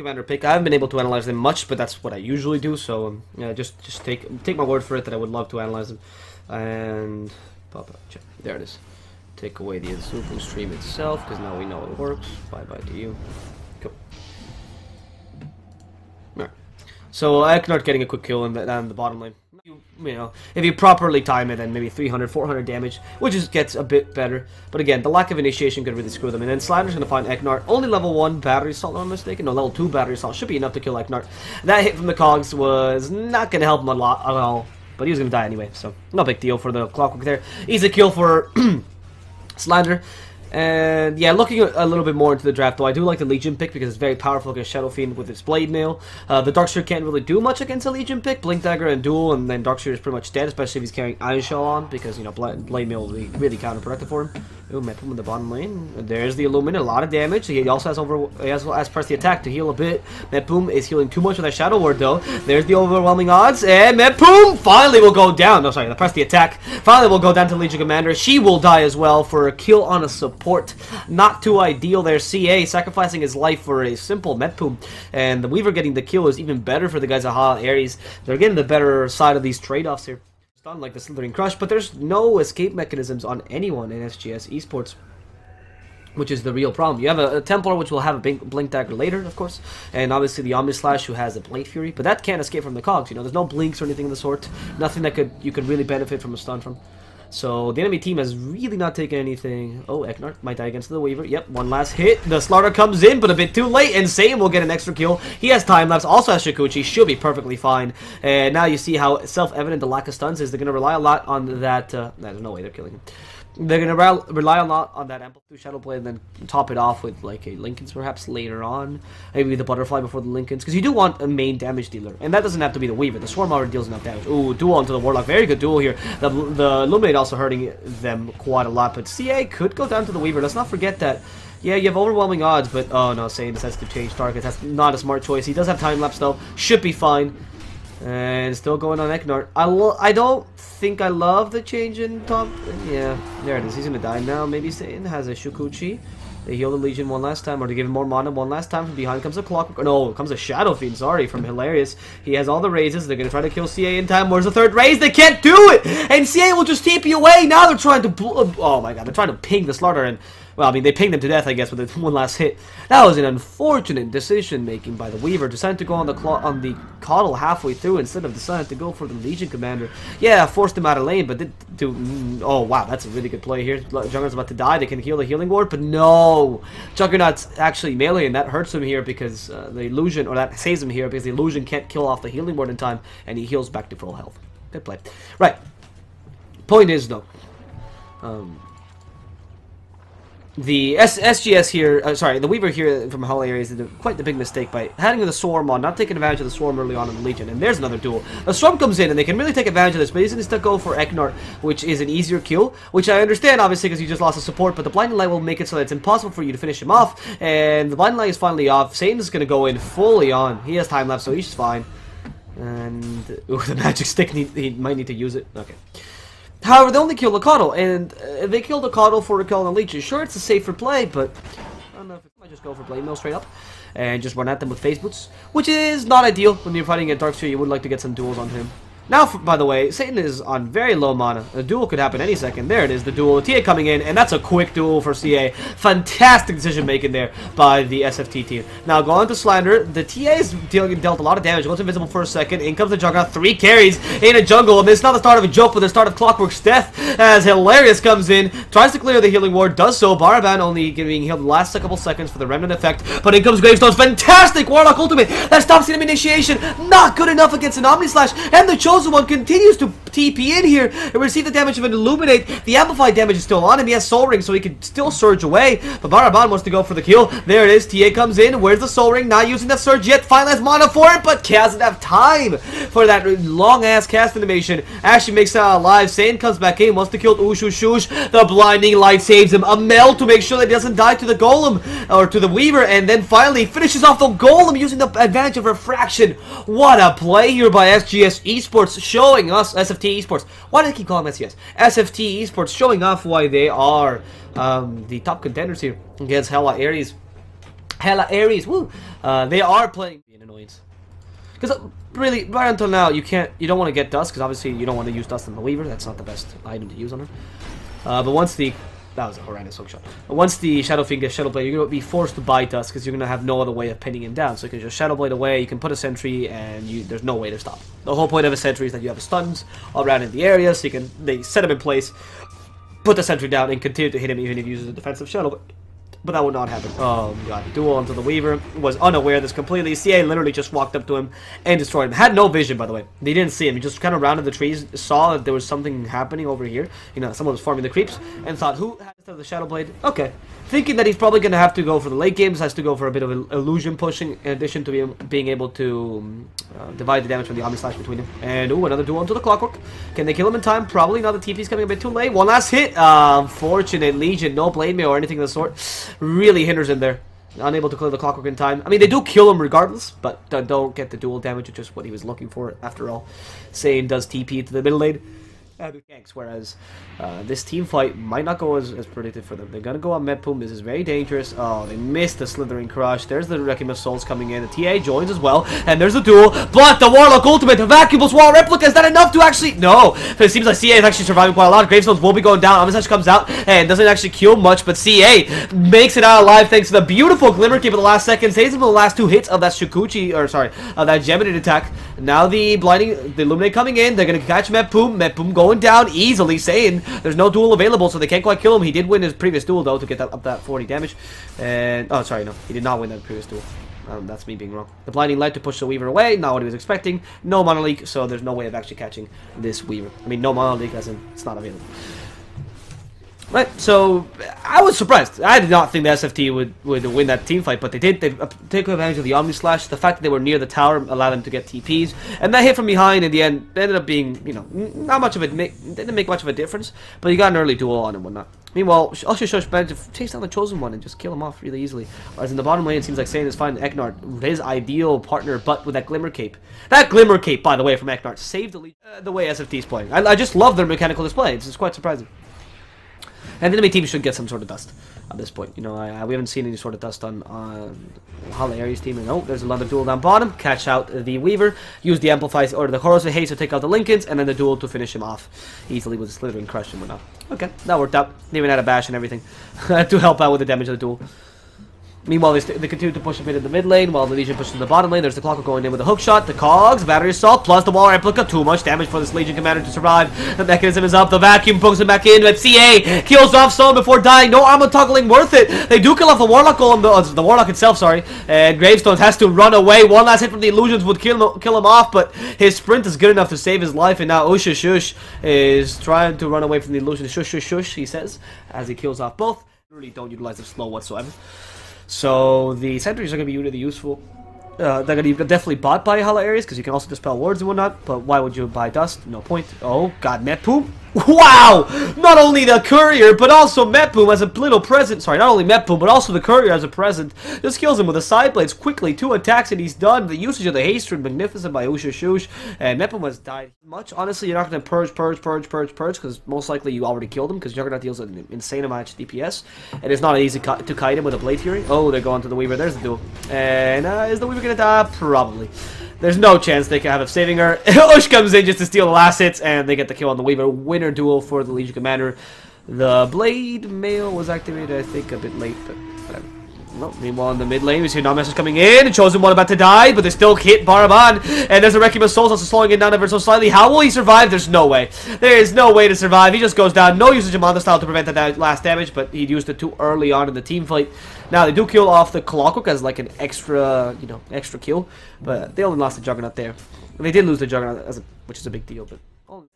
Commander pick. I haven't been able to analyze them much, but that's what I usually do. So yeah, just take my word for it that I would love to analyze them. And there it is. Take away the super stream itself because now we know it works. Bye bye to you. Cool. Alright. So Eknart getting a quick kill in the bottom lane. You know, if you properly time it, then maybe 300, 400 damage, which just gets a bit better. But again, the lack of initiation could really screw them. And then Slander's going to find Eknart. Only level 1 battery assault, if I'm mistaken. No, level 2 battery assault should be enough to kill Eknart. That hit from the cogs was not going to help him a lot at all. But he was going to die anyway, so no big deal for the Clockwork there. Easy kill for Slander. And yeah, looking a little bit more into the draft, though, I do like the Legion pick because it's very powerful against Shadow Fiend with its Blade Mail. The Darkseer can't really do much against a Legion pick. Blink Dagger and Duel, and then Darkseer is pretty much dead, especially if he's carrying Iron Shell on, because, you know, Blade Mail will be really counterproductive for him. Ooh, Mepum in the bottom lane. There's the Illuminate, a lot of damage. He also has pressed the attack to heal a bit. Mepum is healing too much with that Shadow Ward, though. There's the overwhelming odds, and Mepum finally will go down. No, sorry, press the attack. Finally will go down to Legion Commander. She will die as well for a kill on a support. Not too ideal there. CA sacrificing his life for a simple Mepum, and the Weaver getting the kill is even better for the guys at Hala Ares. They're getting the better side of these trade-offs here. Done like the Slithering Crush, but there's no escape mechanisms on anyone in SFTe-sports, which is the real problem. You have a Templar, which will have a Blink Dagger later, of course, and obviously the Omnislash, who has a Blade Fury, but that can't escape from the cogs. You know, there's no blinks or anything of the sort. Nothing that you could really benefit from a stun from. So the enemy team has really not taken anything. Oh, Eknart might die against the Weaver. Yep, one last hit. The Slaughter comes in, but a bit too late, and Saiyan will get an extra kill. He has time lapse, also has Shikuchi. She'll be perfectly fine. And now you see how self-evident the lack of stuns is. They're going to rely a lot on that. There's no way they're killing him. They're going to rely a lot on that Amplitude Shadow Blade and then top it off with like a Linken's perhaps later on. Maybe the Butterfly before the Linken's. Because you do want a main damage dealer. And that doesn't have to be the Weaver. The Swarm already deals enough damage. Ooh, duel onto the Warlock. Very good duel here. The Illuminate also hurting them quite a lot. But CA could go down to the Weaver. Let's not forget that. Yeah, you have overwhelming odds. But oh no, Saiyan decides to change targets. That's not a smart choice. He does have time lapse though. Should be fine. And still going on Eknart. I don't think I love the change in top. Yeah, there it is. He's going to die now. Maybe Saiyan has a Shikuchi. They heal the Legion one last time, or to give him more mana one last time. From behind comes a Clockwork. No, comes a Shadow Fiend, sorry, from Hilarious. He has all the raises. They're going to try to kill CA in time. Where's the third raise? They can't do it! And CA will just TP away. Now they're trying to... Oh my god, they're trying to ping the Slaughter, and... Well, I mean, they pinged him to death, I guess, with one last hit. That was an unfortunate decision-making by the Weaver. Decided to go on the Coddle halfway through instead of deciding to go for the Legion Commander. Yeah, forced him out of lane, but did do... Oh, wow, that's a really good play here. Juggernaut's about to die. They can heal the Healing Ward, but no! Juggernaut's actually melee, and that hurts him here because the Illusion... Or that saves him here because the Illusion can't kill off the Healing Ward in time, and he heals back to full health. Good play. Right. Point is, though... The SGS here, the Weaver here from Hala Ares did quite the big mistake by having the Swarm on, not taking advantage of the Swarm early on in the Legion. And there's another duel. The Swarm comes in, and they can really take advantage of this, but he's going to go for Eknart, which is an easier kill, which I understand, obviously, because you just lost a support, but the Blinding Light will make it so that it's impossible for you to finish him off, and the Blinding Light is finally off. Satan's going to go in fully on. He has time left, so he's fine. And, ooh, the Magic Stick, he might need to use it. Okay. However, they only kill the Coddle, and they kill the Coddle for a kill on the Legion. Sure, it's a safer play, but I don't know if it might just go for Blade Mail straight up and just run at them with Phase Boots, which is not ideal when you're fighting a Darkseer. You would like to get some duels on him. Now, by the way, Satan is on very low mana. A duel could happen any second. There it is, the duel. TA coming in, and that's a quick duel for CA. Fantastic decision-making there by the SFT team. Now, going to Slander. The TA is dealt a lot of damage. Goes invisible for a second. In comes the Juggernaut. 3 carries in a jungle. And it's not the start of a joke, but the start of Clockwork's death. As Hilarious comes in, tries to clear the Healing Ward, does so. Baraban only getting healed the last couple seconds for the Remnant effect. But in comes Gravestone's fantastic Warlock ultimate. That stops him initiation. Not good enough against an Omnislash. And the Chosen One continues to TP in here and receive the damage of an Illuminate. The amplified damage is still on him. He has Soul Ring, so he can still surge away. But Baraban wants to go for the kill. There it is. TA comes in. Where's the Soul Ring? Not using that surge yet. Finally has mana for it, but doesn't have time for that long-ass cast animation. Actually makes it out alive. Saiyan comes back in. Wants to kill Ushushush. The Blinding Light saves him. A meld to make sure that he doesn't die to the Golem or to the Weaver. And then finally finishes off the Golem using the advantage of Refraction. What a play here by SFTe-sports, showing us SFTe-sports. Why do I keep calling them SGS? SFTe-sports showing off why they are the top contenders here against Hala Ares. Hala Aries, woo! They are playing an annoyance. Because really, right until now, you don't want to get Dust, because obviously you don't want to use Dust on the Weaver. That's not the best item to use on her. But once that was a horrendous hook shot. But once the Shadow Fiend gets Shadow Blade, you're going to be forced to buy Dust, because you're going to have no other way of pinning him down. So you can just Shadow Blade away, you can put a sentry, and there's no way to stop. The whole point of a sentry is that you have stuns all around in the area, so they set him in place, put the sentry down, and continue to hit him even if he uses a defensive Shadow Blade. But that would not happen. Oh god, duel onto the Weaver. Was unaware of this completely. CA literally just walked up to him and destroyed him. Had no vision, by the way. They didn't see him. He just kind of rounded the trees, saw that there was something happening over here. You know, someone was farming the creeps, and thought, who has the Shadow Blade? Okay. Thinking that he's probably going to have to go for the late games, has to go for a bit of illusion pushing, in addition to being able to divide the damage from the Omni Slash between him. And, ooh, another duel onto the Clockwork. Can they kill him in time? Probably not. The TP's coming a bit too late. One last hit. Unfortunate Legion. No blade mail or anything of the sort. Really hinders him there. Unable to clear the Clockwork in time. I mean, they do kill him regardless, but don't get the dual damage, which is what he was looking for, after all. Sane does TP to the middle lane. Whereas this team fight might not go as predicted for them. They're gonna go on Medpoom. This is very dangerous. Oh, they missed the Slithering Crush. There's the Wrecking of Souls coming in. The TA joins as well, and there's the duel. But the Warlock ultimate, the Vacuumless Wall Replica, is that enough to actually? No, but it seems like CA is actually surviving quite a lot. Gravestones will be going down. Omnislash comes out and doesn't actually kill much, but CA makes it out alive thanks to the beautiful Glimmer Cape of the last second. Saves him the last two hits of that Shukuchi, or sorry, of that Geminate attack. Now the Illuminate coming in. They're gonna catch Medpoom. Medpoom going down easily, saying there's no duel available, so they can't quite kill him. He did win his previous duel though to get up that 40 damage. And oh, sorry, no, he did not win that previous duel. That's me being wrong. The Blinding Light to push the Weaver away, not what he was expecting. No Mana Leak, so there's no way of actually catching this Weaver. I mean, no Mana Leak as in it's not available. Right, so I was surprised. I did not think the SFT would win that team fight, but they did. They took advantage of the Omni Slash. The fact that they were near the tower allowed them to get TPs, and that hit from behind in the end ended up being, you know, not much of a didn't make much of a difference. But you got an early duel on and whatnot. Meanwhile, Ushush managed to chase down the Chosen One and just kill him off really easily. Whereas in the bottom lane, it seems like Sane is finding Eknard, his ideal partner, but with that Glimmer Cape. That Glimmer Cape, by the way, from Eknard saved the way SFT is playing. I just love their mechanical display. It's quite surprising. And the enemy team should get some sort of dust at this point. You know, we haven't seen any sort of dust on Hala Aries team. And oh, there's another duel down bottom. Catch out the Weaver. Use the Amplify or the Corrosive Haste to take out the Lincolns, and then the duel to finish him off easily with the Slithering Crush and whatnot. Okay, that worked out. They even had a bash and everything to help out with the damage of the duel. Meanwhile, they continue to push a bit in the mid lane, while the Legion pushes in the bottom lane. There's the Clockwork going in with a hook shot, the Cogs, Battery Assault, plus the Wall Replica. Too much damage for this Legion Commander to survive. The Mechanism is up, the Vacuum pokes him back in, but CA kills off Stone before dying. No armor toggling, worth it. They do kill off the Warlock Golem, the Warlock itself, sorry. And Gravestones has to run away. One last hit from the Illusions would kill him off, but his sprint is good enough to save his life, and now Ushush is trying to run away from the Illusions. Shush, shush, shush, he says, as he kills off both. Really don't utilize the slow whatsoever. So the sentries are going to be really useful. They're going to be definitely bought by Hala Aries because you can also dispel wards and whatnot. But why would you buy dust? No point. Oh god, Medpoom. Wow! Not only the courier, but also Medpoom as a little present. Sorry, not only Medpoom, but also the courier as a present. Just kills him with the side blades quickly. 2 attacks and he's done. The usage of the haste rune, magnificent by Ushush. And Medpoom has died much. Honestly, you're not going to purge, because most likely you already killed him, because Juggernaut deals an insane amount of DPS. And it's not easy to kite him with a Blade Fury. Oh, they're going to the Weaver. There's the duel. And is the Weaver going to die? Probably. There's no chance they can have of saving her. Ush comes in just to steal the last hits, and they get the kill on the Weaver. Winner duel for the Legion Commander. The Blade Mail was activated, I think, a bit late, but whatever. Well, meanwhile, in the mid lane, we see Nomesis coming in. The Chosen One about to die, but they still hit Baraban. And there's a Wrecking of Souls also slowing it down ever so slightly. How will he survive? There's no way. There is no way to survive. He just goes down. No usage of Manta Style to prevent that last damage, but he used it too early on in the team fight. Now, they do kill off the Clockwork as like an extra, you know, extra kill. But they only lost the Juggernaut there. And they did lose the Juggernaut, which is a big deal, but...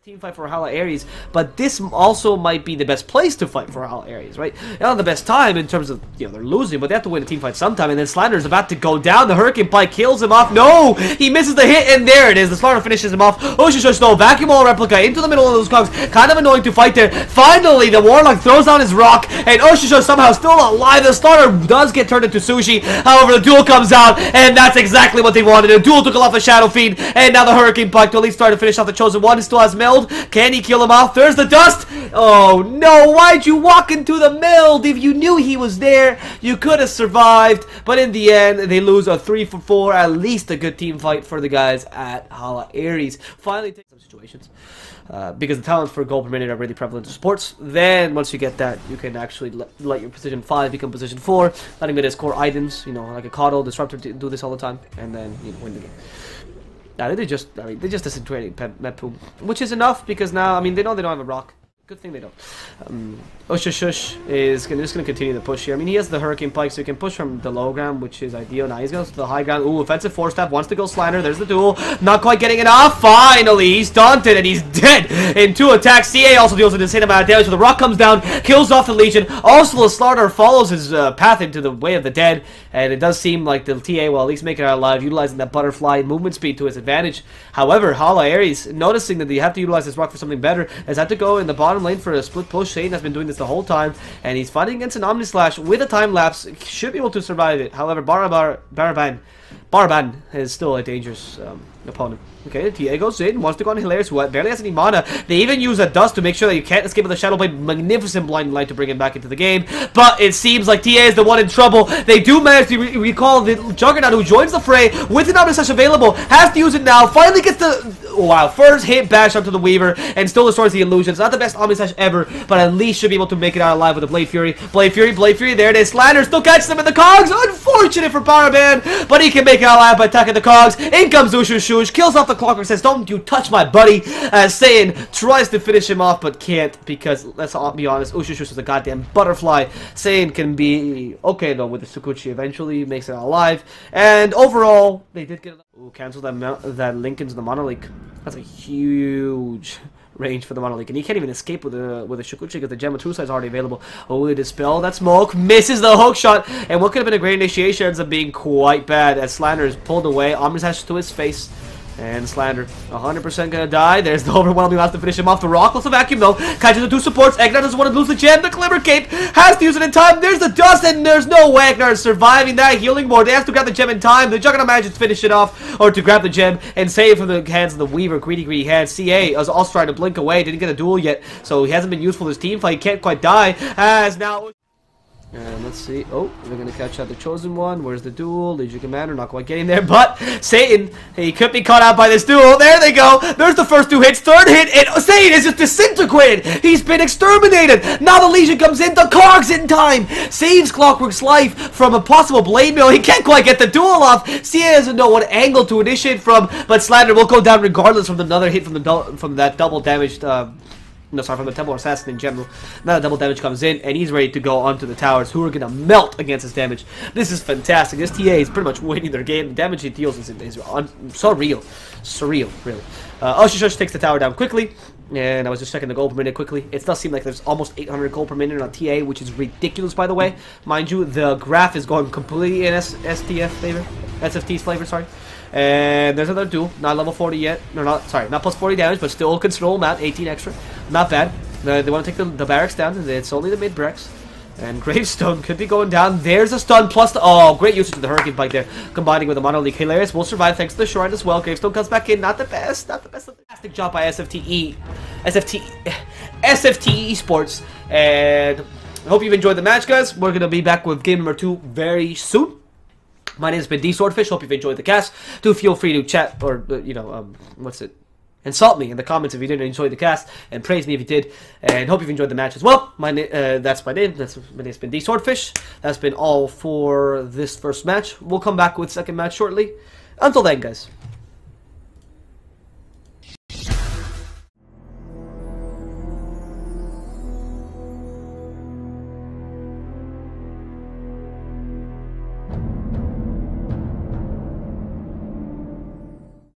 team fight for Hala Aries, but this also might be the best place to fight for Hala Aries, right? Not the best time in terms of, you know, they're losing, but they have to win a team fight sometime, and then Slander's about to go down, the Hurricane Pike kills him off, no! He misses the hit, and there it is, the Slander finishes him off. Ushush though, Vacuum Wall Replica into the middle of those cogs, kind of annoying to fight there. Finally, the Warlock throws down his rock, and Ushush somehow still alive. The Slander does get turned into sushi, however, the duel comes out, and that's exactly what they wanted. A duel took off the Shadow Fiend, and now the Hurricane Pike to at least start to finish off the Chosen One. He still has Mel. meld. Can he kill him off? There's the dust. Oh no, why'd you walk into the meld? If you knew he was there, you could have survived. But in the end, they lose a 3-for-4. At least a good team fight for the guys at Hala Aries. Finally take some situations. Because the talents for goal per minute are really prevalent in sports. Then once you get that, you can actually let your position 5 become position 4, letting it as core items, you know, like a Coddle, Disruptor do this all the time, and then you know, win the game. Now they just disintegrating Metpoom, which is enough because now, I mean, they know they don't have a rock. Good thing they don't. USHvikabezstika is just going to continue the push here. I mean, he has the Hurricane Pike, so he can push from the low ground, which is ideal. Now he's going to the high ground. Ooh, offensive 4-step, wants to go Slander. There's the duel. Not quite getting it off. Finally, he's daunted, and he's dead in 2 attacks. CA also deals with an insane amount of damage, so the rock comes down, kills off the Legion. Also, the Slander follows his path into the way of the dead, and it does seem like the TA will at least make it out alive, utilizing that butterfly movement speed to his advantage. However, Hala Aries, noticing that they have to utilize this rock for something better, has had to go in the bottom lane for a split push. Shane has been doing this the whole time, and he's fighting against an Omnislash with a time lapse. Should be able to survive it. However, Barban is still a dangerous opponent. Okay, TA goes in, wants to go on Hilarious, who barely has any mana. They even use a dust to make sure that you can't escape with the Shadow Blade. Magnificent Blinding Light to bring him back into the game. But it seems like TA is the one in trouble. They do manage to recall the Juggernaut, who joins the fray with an Omnislash available. Has to use it now. Finally gets the... Wow, first hit bash onto the Weaver and still destroys the illusions. Not the best Omnislash ever, but at least should be able to make it out alive with the Blade Fury. Blade Fury, there it is. Slander still catches them in the cogs. Unfortunate for Powerban, but he can make it out alive by attacking the cogs. In comes USHvikabezstika, kills off the Clockwork, says, "Don't you touch my buddy." Saiyan tries to finish him off, but can't because, let's be honest, USHvikabezstika is a goddamn butterfly. Saiyan can be okay, though, with the Sukuchi eventually, makes it alive. And overall, they did get... Ooh, cancel that link into the Monolith. That's a huge range for the Monolith, and he can't even escape with a Shukuchi because the Gem of True Sight is already available. Oh, the dispel, that smoke, misses the hook shot, and what could have been a great initiation ends up being quite bad as Slander is pulled away. Omnislash to his face, and Slander 100% gonna die. There's the overwhelming last to finish him off. The rock was a vacuum though. Catches the 2 supports. Agnar doesn't want to lose the gem. The Glimmer Cape has to use it in time. There's the dust, and there's no way Agnar is surviving that healing ward. They have to grab the gem in time. The Juggernaut manages to finish it off, or to grab the gem and save from the hands of the Weaver. Greedy hands. CA is also trying to blink away. Didn't get a duel yet, so he hasn't been useful in his team fight. He can't quite die. As now... And let's see. Oh, we're going to catch out the Chosen One. Where's the duel? Legion Commander not quite getting there. But Satan, he could be caught out by this duel. There they go. There's the first 2 hits. Third hit. And Satan is just disintegrated. He's been exterminated. Now the Legion comes in. The Cogs in time. Saves Clockwork's life from a possible blade mill. He can't quite get the duel off. CA doesn't know what angle to initiate from. But Slander will go down regardless from another hit from that double damaged... No, sorry, from the Temple Assassin in general. Now the double damage comes in, and he's ready to go onto the towers, who are going to melt against his damage. This is fantastic. This TA is pretty much winning their game. The damage he deals is surreal. Surreal, really. USHvikabezstika takes the tower down quickly, and I was just checking the gold per minute quickly. It does seem like there's almost 800 gold per minute on TA, which is ridiculous, by the way. Mind you, the graph is going completely in SFT's flavor, sorry. And there's another duel, not level 40 yet. No, not plus 40 damage, but still a considerable amount, 18 extra. Not bad. They want to take the barracks down, and it's only the mid bricks. And Gravestone could be going down. There's a stun plus the... Oh, great usage of the Hurricane Bike there, combining with the Monolith. Hilarious will survive thanks to the Shrine as well. Gravestone comes back in. Not the best. Fantastic job by SFTe-sports. And I hope you've enjoyed the match, guys. We're going to be back with game number 2 very soon. My name has been D-Swordfish. Hope you've enjoyed the cast. Do feel free to chat or, insult me in the comments if you didn't enjoy the cast, and praise me if you did. And hope you've enjoyed the match as well. That's my name. My name's been D-Swordfish. That's been all for this first match. We'll come back with second match shortly. Until then, guys.